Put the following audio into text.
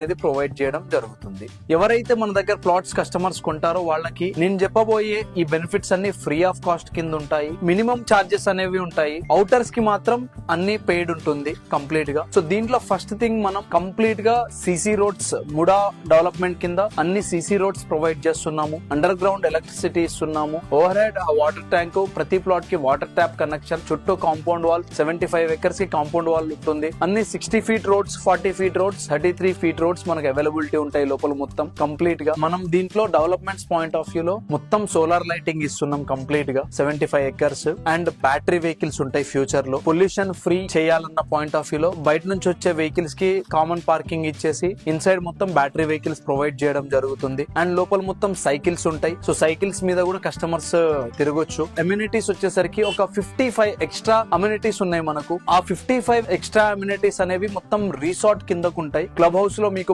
అనేది ప్రొవైడ్ చేయడం జరుగుతుంది. ఎవరైతే మన దగ్గర ప్లాట్స్ కస్టమర్స్ కొంటారో వాళ్ళకి నేను చెప్పబోయే ఈ బెనిఫిట్స్ అన్ని ఫ్రీ ఆఫ్ కాస్ట్ కింద ఉంటాయి. మినిమం చార్జెస్ అనేవి ఉంటాయి. అవుటర్స్ కి మాత్రం అన్ని పెయిడ్ ఉంటుంది కంప్లీట్ గా. సో దీంట్లో ఫస్ట్ థింగ్ మనం కంప్లీట్ గా సిసి రోడ్స్ ముడా డెవలప్మెంట్ కింద అన్ని సిసి రోడ్స్ ప్రొవైడ్ చేస్తున్నాము. అండర్ గ్రౌండ్ ఎలక్ట్రిసిటీ ఇస్తున్నాము. ఓవర్ హెడ్ వాటర్ ట్యాంక్, ప్రతి ప్లాట్ కి వాటర్ ట్యాప్ కనెక్షన్, చుట్టూ కాంపౌండ్ వాల్, 75 acres కి కాంపౌండ్ వాల్ ఉంటుంది. అన్ని 60 feet roads, 40 feet roads, 33 feet roads మనకు అవైలబిలిటీ ఉంటాయి లోపల మొత్తం కంప్లీట్ గా. మనం దీంట్లో డెవలప్మెంట్స్ పాయింట్ ఆఫ్ వ్యూ లో మొత్తం సోలార్ లైటింగ్ ఇస్తున్నాం కంప్లీట్ గా. 75 acres అండ్ బ్యాటరీ వెహికల్స్ ఉంటాయి ఫ్యూచర్ లో. పొల్యూషన్ ఫ్రీ చేయాలన్న పాయింట్ ఆఫ్ వ్యూ లో బయట నుంచి వచ్చే వెహికల్స్ కి కామన్ పార్కింగ్ ఇచ్చేసి ఇన్సైడ్ మొత్తం బ్యాటరీ వెహికల్స్ ప్రొవైడ్ చేయడం జరుగుతుంది. అండ్ లోపల మొత్తం సైకిల్స్ ఉంటాయి. సో సైకిల్స్ మీద కూడా కస్టమర్స్ తిరగొచ్చు. అమ్యూనిటీస్ వచ్చేసరికి ఒక 55 ఎక్స్ట్రా అమ్యూనిటీస్ ఉన్నాయి మనకు. ఆ 55 ఎక్స్ట్రా అమ్యూనిటీస్ అనేవి మొత్తం రిసార్ట్ కిందకు ఉంటాయి. క్లబ్ హౌస్ లో